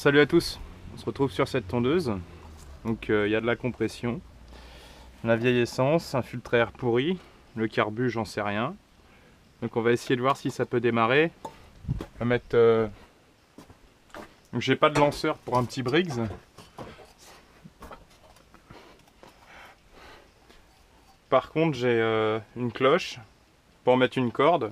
Salut à tous, on se retrouve sur cette tondeuse. Donc il y a de la compression, la vieille essence, un filtre à air pourri, le carbu j'en sais rien. Donc on va essayer de voir si ça peut démarrer. On va mettre... Donc j'ai pas de lanceur pour un petit Briggs. Par contre j'ai une cloche pour mettre une corde.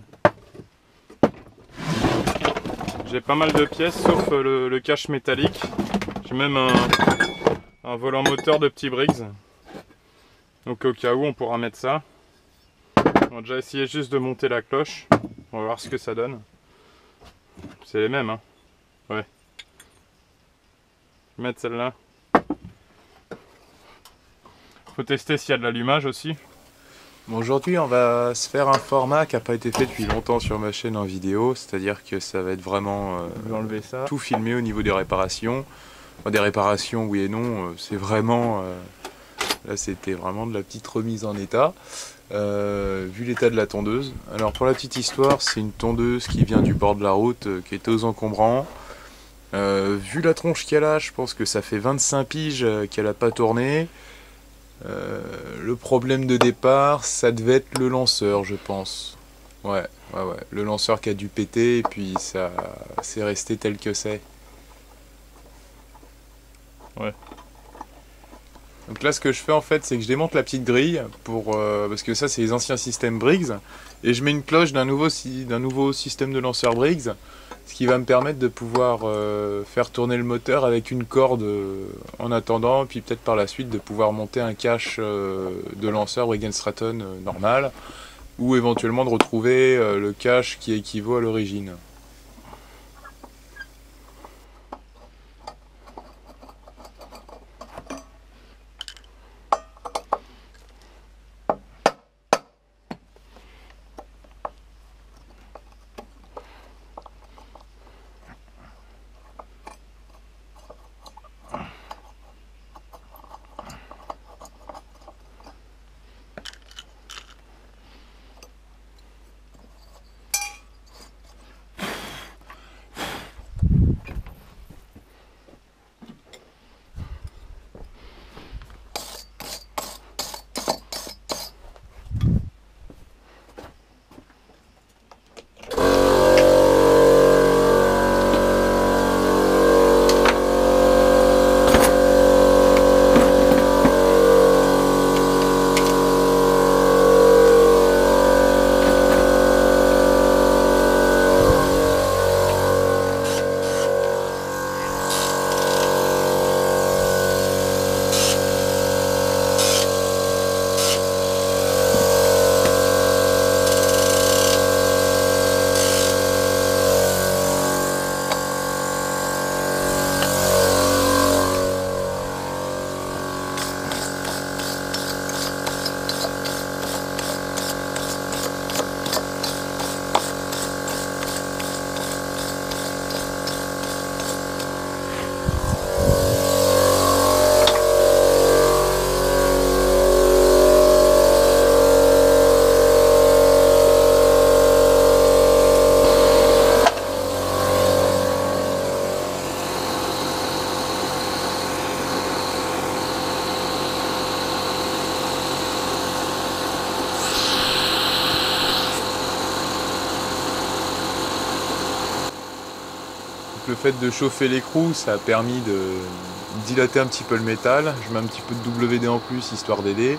J'ai pas mal de pièces sauf le cache métallique. J'ai même un volant moteur de petit Briggs. Donc au cas où on pourra mettre ça. On va déjà essayer juste de monter la cloche. On va voir ce que ça donne. C'est les mêmes hein. Ouais. Je vais mettre celle-là. Faut tester s'il y a de l'allumage aussi. Bon, aujourd'hui, on va se faire un format qui n'a pas été fait depuis longtemps sur ma chaîne en vidéo, c'est-à-dire que ça va être vraiment Je vais enlever ça. tout filmé au niveau des réparations. Enfin, des réparations, oui et non, c'est vraiment... là, c'était vraiment de la petite remise en état, vu l'état de la tondeuse. Alors, pour la petite histoire, c'est une tondeuse qui vient du bord de la route, qui était aux encombrants. Vu la tronche qu'elle a, je pense que ça fait 25 piges qu'elle n'a pas tourné. Le problème de départ, ça devait être le lanceur, je pense. Ouais. Le lanceur qui a dû péter et puis ça c'est resté tel que c'est. Ouais. Donc là, ce que je fais en fait, c'est que je démonte la petite grille pour parce que ça, c'est les anciens systèmes Briggs, et je mets une cloche d'un nouveau système de lanceur Briggs, ce qui va me permettre de pouvoir faire tourner le moteur avec une corde en attendant, puis peut-être par la suite de pouvoir monter un cache de lanceur Briggs & Stratton normal, ou éventuellement de retrouver le cache qui équivaut à l'origine. Le fait de chauffer l'écrou, ça a permis de dilater un petit peu le métal. Je mets un petit peu de WD en plus, histoire d'aider.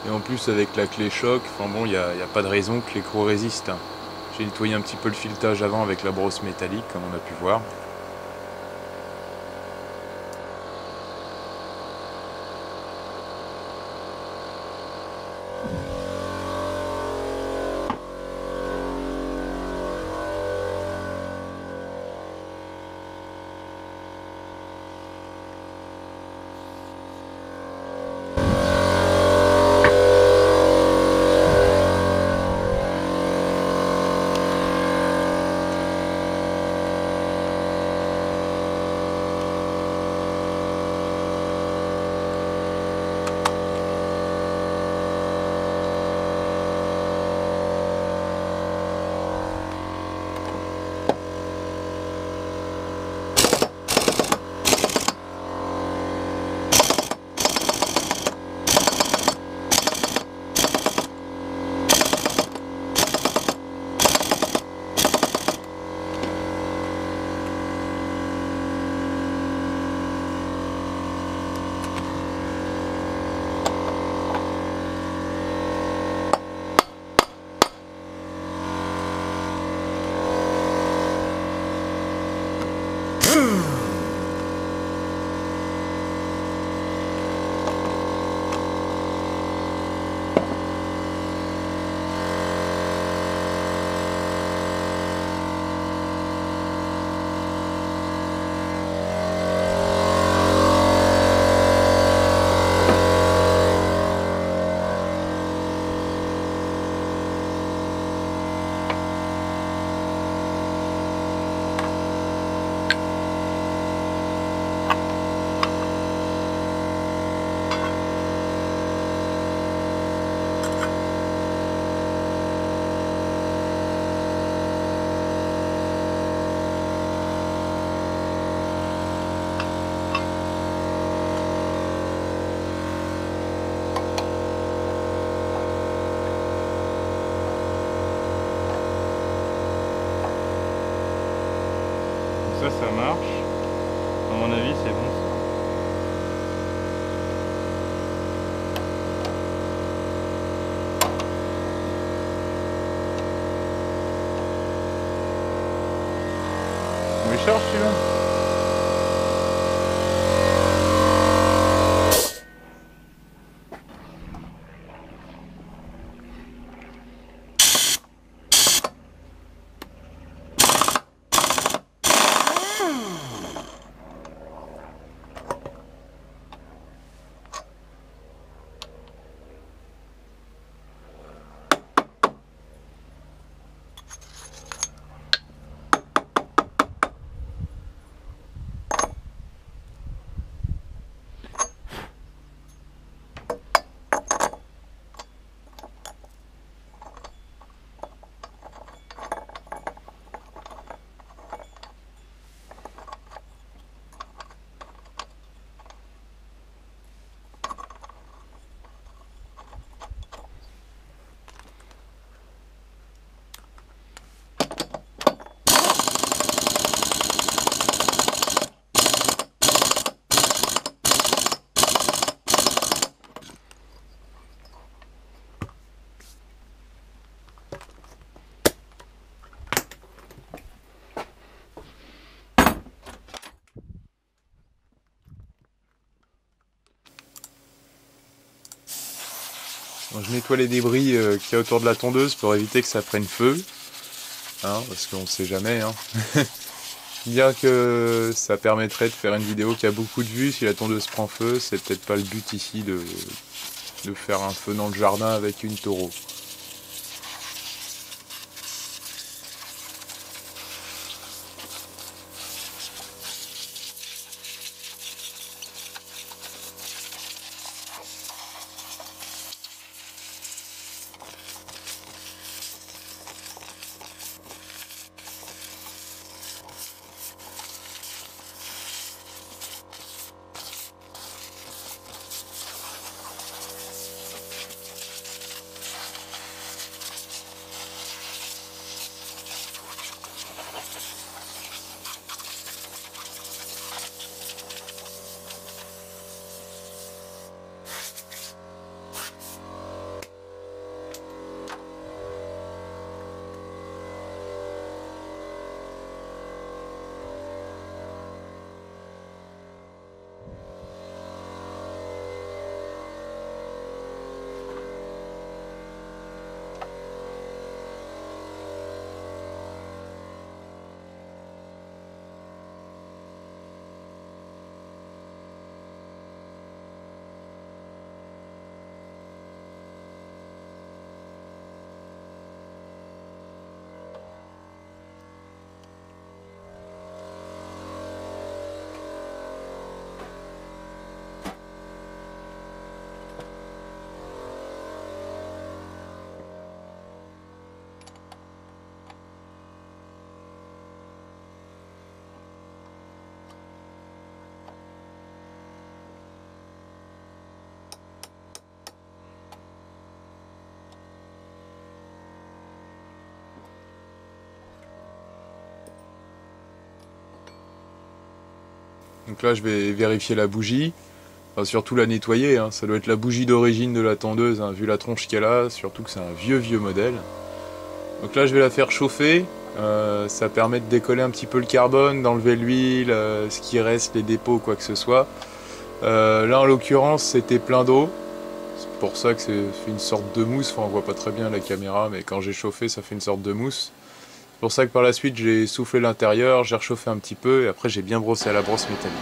Et en plus, avec la clé choc, enfin bon, il n'y a pas de raison que l'écrou résiste. J'ai nettoyé un petit peu le filetage avant avec la brosse métallique, comme on a pu voir. ça marche. À mon avis, c'est bon ça. On les charge celui-là? Bon, je nettoie les débris qu'il y a autour de la tondeuse pour éviter que ça prenne feu, hein, parce qu'on ne sait jamais. Hein. Bien que ça permettrait de faire une vidéo qui a beaucoup de vues, si la tondeuse prend feu, c'est peut-être pas le but ici de faire un feu dans le jardin avec une taureau. Donc là je vais vérifier la bougie, enfin, surtout la nettoyer, hein. Ça doit être la bougie d'origine de la tondeuse, hein, vu la tronche qu'elle a, surtout que c'est un vieux modèle. Donc là je vais la faire chauffer, ça permet de décoller un petit peu le carbone, d'enlever l'huile, ce qui reste, les dépôts, quoi que ce soit. Là en l'occurrence c'était plein d'eau, c'est pour ça que c'est fait une sorte de mousse, enfin on voit pas très bien la caméra, mais quand j'ai chauffé ça fait une sorte de mousse. C'est pour ça que par la suite j'ai soufflé l'intérieur, j'ai réchauffé un petit peu et après j'ai bien brossé à la brosse métallique.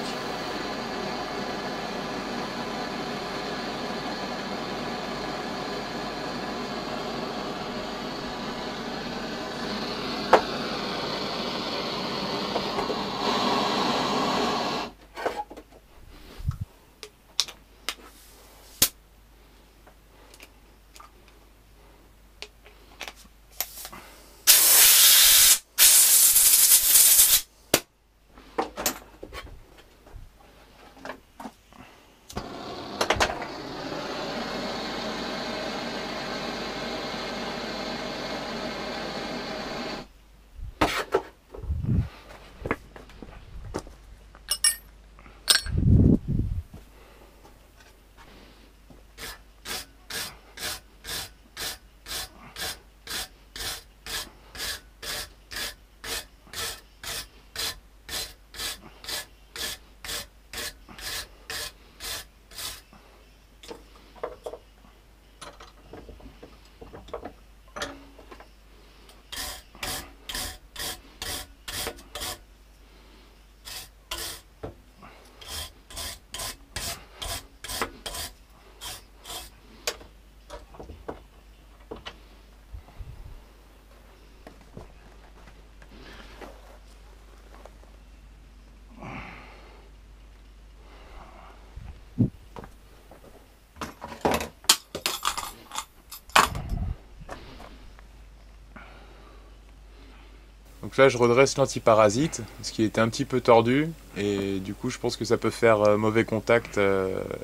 Donc là je redresse l'antiparasite, ce qui était un petit peu tordu, et du coup je pense que ça peut faire mauvais contact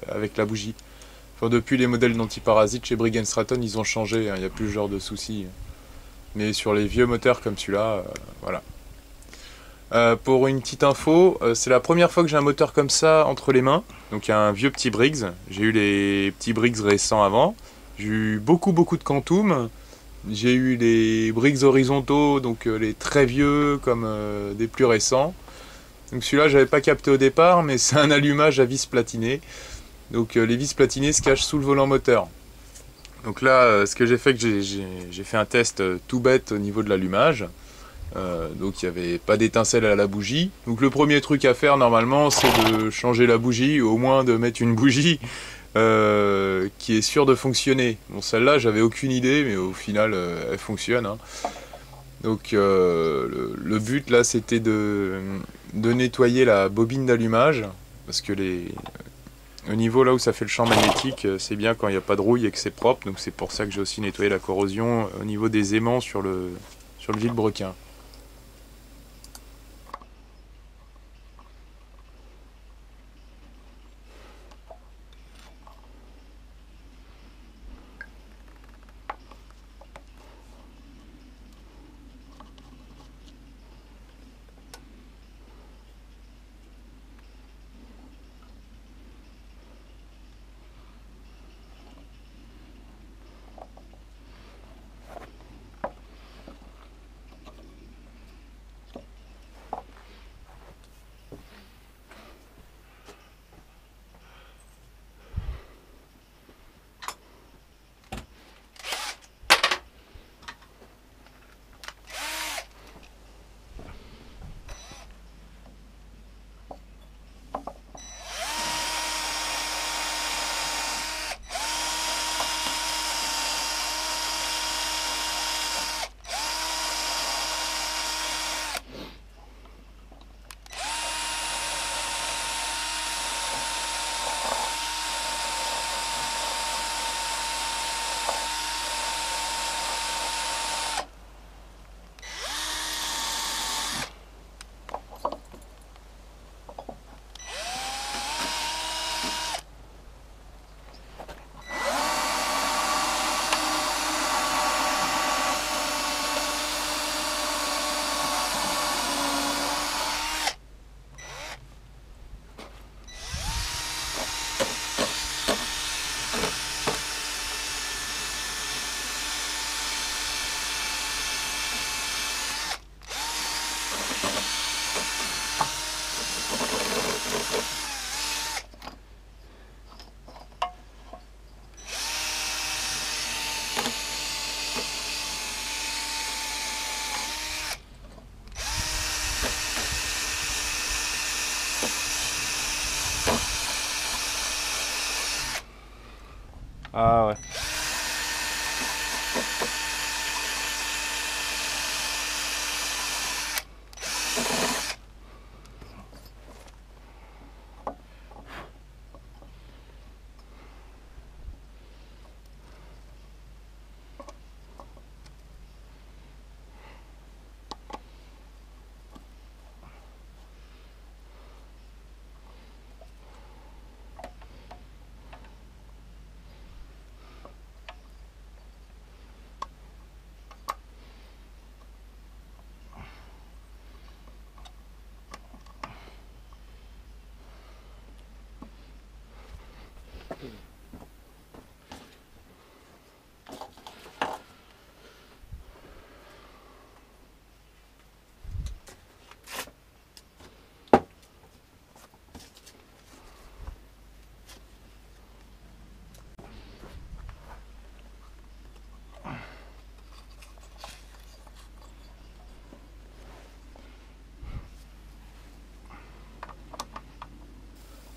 avec la bougie. Enfin, depuis les modèles d'antiparasite chez Briggs & Stratton, ils ont changé, hein, il n'y a plus ce genre de soucis. Mais sur les vieux moteurs comme celui-là, voilà. Pour une petite info, c'est la première fois que j'ai un moteur comme ça entre les mains. Donc il y a un vieux petit Briggs. J'ai eu les petits Briggs récents avant. J'ai eu beaucoup de Quantum. J'ai eu les Briggs horizontaux, donc les très vieux comme des plus récents. Donc celui-là j'avais pas capté au départ, mais c'est un allumage à vis platinées. Donc les vis platinées se cachent sous le volant moteur. Donc là, ce que j'ai fait, j'ai fait un test tout bête au niveau de l'allumage. Donc il n'y avait pas d'étincelle à la bougie. Donc le premier truc à faire normalement c'est de changer la bougie, au moins de mettre une bougie qui est sûre de fonctionner. Bon, celle-là j'avais aucune idée, mais au final elle fonctionne, hein. Donc le but là c'était de nettoyer la bobine d'allumage, parce que au niveau là où ça fait le champ magnétique, c'est bien quand il n'y a pas de rouille et que c'est propre. Donc c'est pour ça que j'ai aussi nettoyé la corrosion au niveau des aimants sur le vilebrequin. Ah ouais.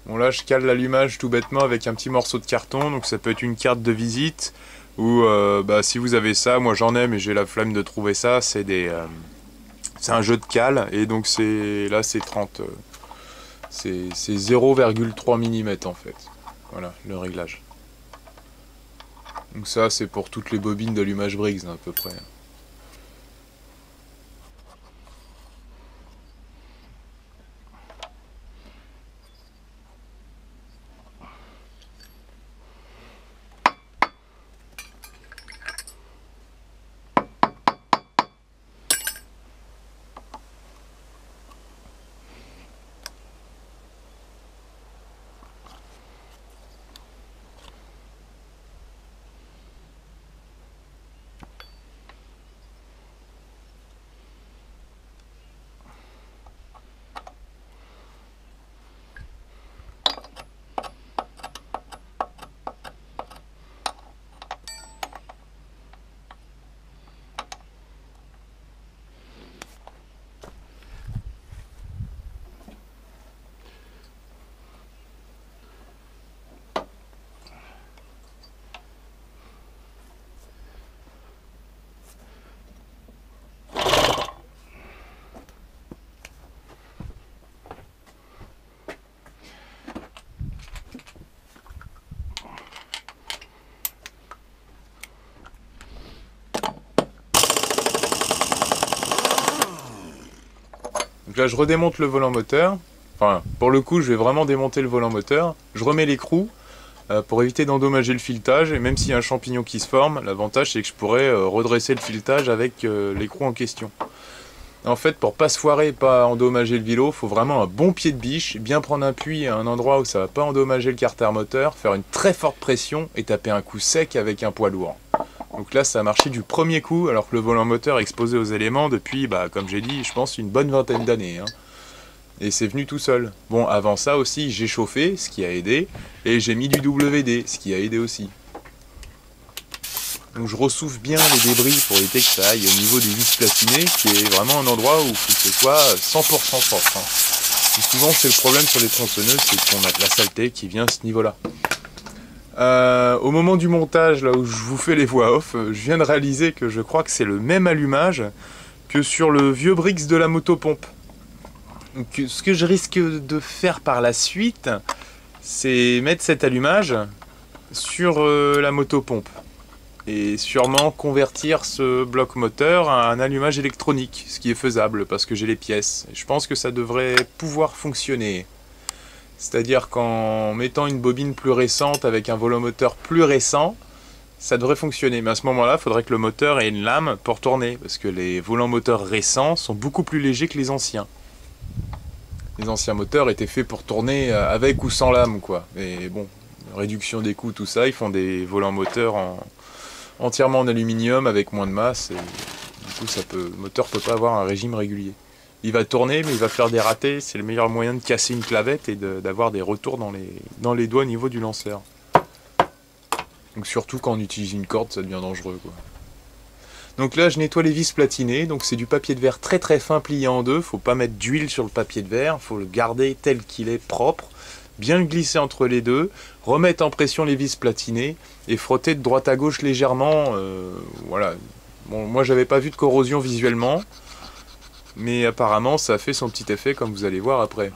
Bon là je cale l'allumage tout bêtement avec un petit morceau de carton, donc ça peut être une carte de visite, ou si vous avez ça, moi j'en ai mais j'ai la flemme de trouver ça, c'est un jeu de cale, et donc là c'est 30, c'est 0,3 mm en fait, voilà le réglage. Donc ça c'est pour toutes les bobines d'allumage Briggs à peu près. Donc là je redémonte le volant moteur, enfin pour le coup je vais vraiment démonter le volant moteur, je remets l'écrou pour éviter d'endommager le filetage, et même s'il y a un champignon qui se forme, l'avantage c'est que je pourrais redresser le filetage avec l'écrou en question. En fait, pour pas se foirer et pas endommager le vélo, il faut vraiment un bon pied de biche, bien prendre un puits à un endroit où ça va pas endommager le carter moteur, faire une très forte pression et taper un coup sec avec un poids lourd. Donc là, ça a marché du premier coup, alors que le volant moteur est exposé aux éléments depuis, comme j'ai dit, je pense une bonne vingtaine d'années. Hein. Et c'est venu tout seul. Bon, avant ça aussi, j'ai chauffé, ce qui a aidé, et j'ai mis du WD, ce qui a aidé aussi. Donc je ressouffle bien les débris pour éviter que ça aille au niveau des vis platinées, qui est vraiment un endroit où il faut que ce soit 100% propre. Hein. Et souvent c'est le problème sur les tronçonneuses, c'est qu'on a de la saleté qui vient à ce niveau-là. Au moment du montage, là où je vous fais les voix off, je viens de réaliser que je crois que c'est le même allumage que sur le vieux Brix de la motopompe. Donc, ce que je risque de faire par la suite, c'est mettre cet allumage sur la motopompe. Et sûrement convertir ce bloc moteur à un allumage électronique, ce qui est faisable parce que j'ai les pièces. Et je pense que ça devrait pouvoir fonctionner. C'est-à-dire qu'en mettant une bobine plus récente avec un volant moteur plus récent, ça devrait fonctionner. Mais à ce moment-là, il faudrait que le moteur ait une lame pour tourner, parce que les volants moteurs récents sont beaucoup plus légers que les anciens. Les anciens moteurs étaient faits pour tourner avec ou sans lame, quoi. Et bon, réduction des coûts, tout ça, ils font des volants moteurs entièrement en aluminium avec moins de masse, et du coup le moteur peut pas avoir un régime régulier. Il va tourner mais il va faire des ratés, c'est le meilleur moyen de casser une clavette et d'avoir des retours dans les doigts au niveau du lanceur. Donc surtout quand on utilise une corde, ça devient dangereux, quoi. Donc là je nettoie les vis platinées, donc c'est du papier de verre très très fin plié en deux, faut pas mettre d'huile sur le papier de verre, faut le garder tel qu'il est propre, bien le glisser entre les deux, remettre en pression les vis platinées et frotter de droite à gauche légèrement. Voilà. Bon, moi j'avais pas vu de corrosion visuellement, mais apparemment ça a fait son petit effet comme vous allez voir après.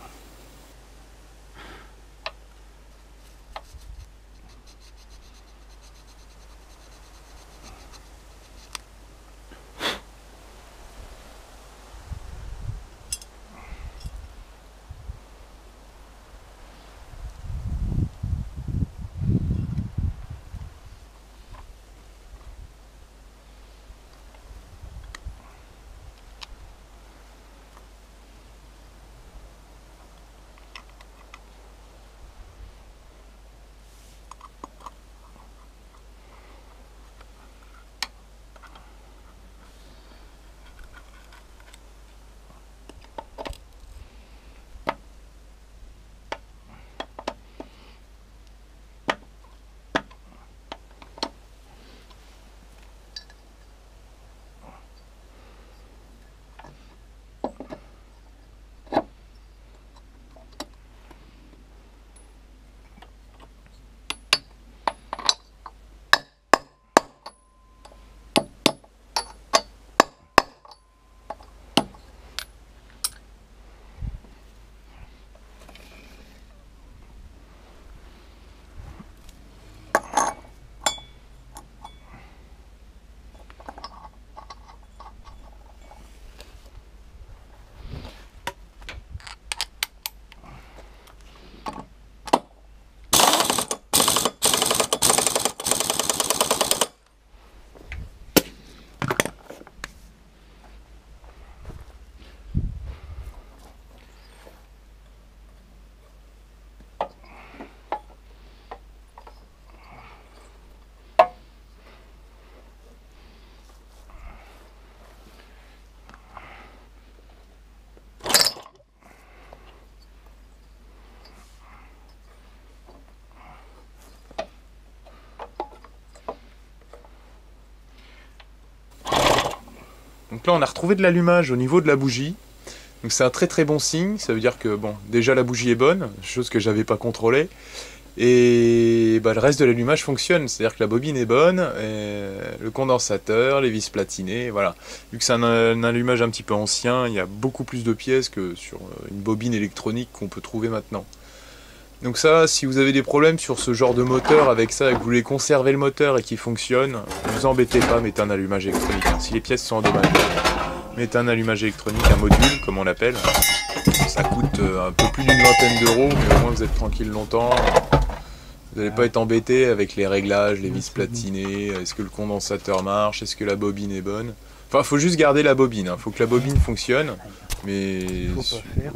Donc là on a retrouvé de l'allumage au niveau de la bougie. Donc c'est un très très bon signe, ça veut dire que bon, déjà la bougie est bonne, chose que j'avais pas contrôlée. Et le reste de l'allumage fonctionne, c'est-à-dire que la bobine est bonne, et le condensateur, les vis platinées, voilà. Vu que c'est un allumage un petit peu ancien, il y a beaucoup plus de pièces que sur une bobine électronique qu'on peut trouver maintenant. Donc ça, si vous avez des problèmes sur ce genre de moteur avec ça et que vous voulez conserver le moteur et qu'il fonctionne, ne vous embêtez pas, mettez un allumage électronique. Si les pièces sont endommagées, mettez un allumage électronique, un module comme on l'appelle. Ça coûte un peu plus d'une vingtaine d'euros, mais au moins vous êtes tranquille longtemps. Vous n'allez pas être embêté avec les réglages, les vis platinées, est-ce que le condensateur marche, est-ce que la bobine est bonne. Enfin, il faut juste garder la bobine, faut que la bobine fonctionne, mais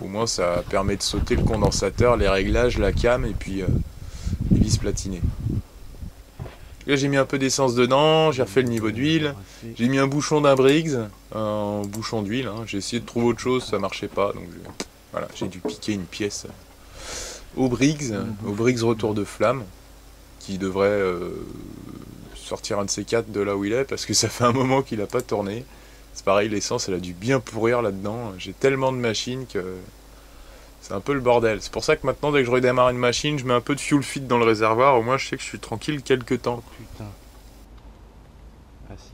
au moins ça permet de sauter le condensateur, les réglages, la cam et puis les vis platinées. Là j'ai mis un peu d'essence dedans, j'ai refait le niveau d'huile, j'ai mis un bouchon d'un Briggs, un bouchon d'huile, j'ai essayé de trouver autre chose, ça marchait pas, donc voilà, j'ai dû piquer une pièce au Briggs retour de flamme, qui devrait sortir un de ces quatre de là où il est, parce que ça fait un moment qu'il n'a pas tourné. C'est pareil, l'essence elle a dû bien pourrir là-dedans, j'ai tellement de machines que c'est un peu le bordel. C'est pour ça que maintenant dès que je redémarre une machine, je mets un peu de fuel fit dans le réservoir, au moins je sais que je suis tranquille quelques temps. Putain. Ah si.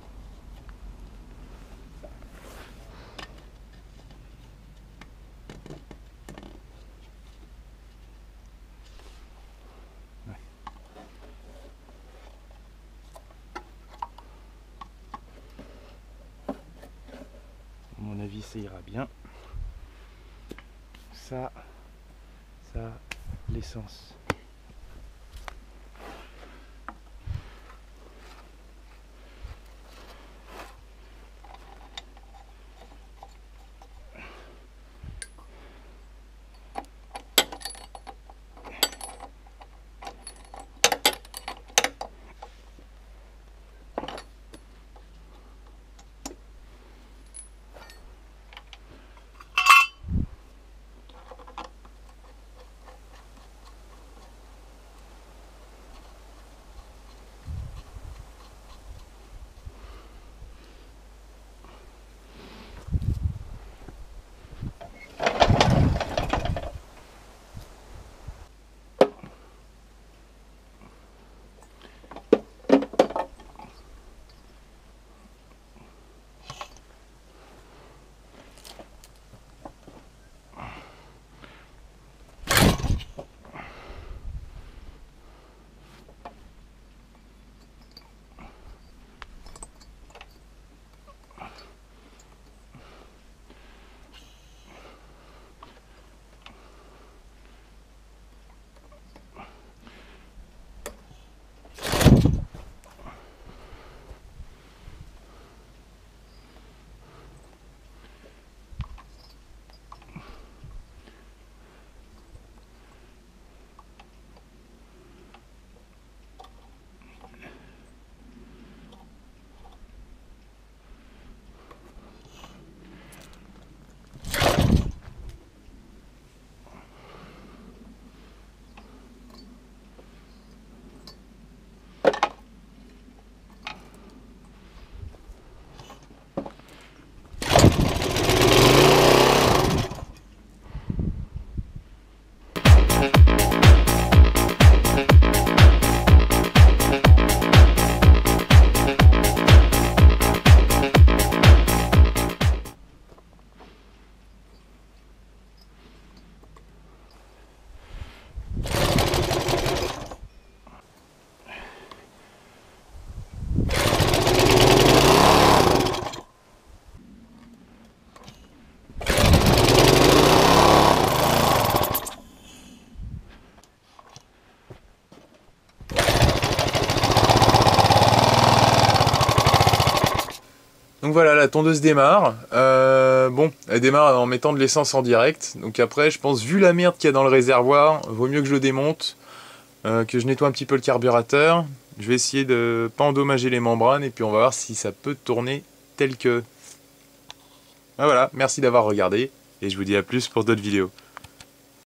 À mon avis, ça ira bien. Ça, l'essence. Donc voilà, la tondeuse démarre. Bon, elle démarre en mettant de l'essence en direct. Donc après, je pense, vu la merde qu'il y a dans le réservoir, vaut mieux que je le démonte, que je nettoie un petit peu le carburateur. Je vais essayer de pas endommager les membranes et puis on va voir si ça peut tourner tel que. Ah voilà, merci d'avoir regardé et je vous dis à plus pour d'autres vidéos.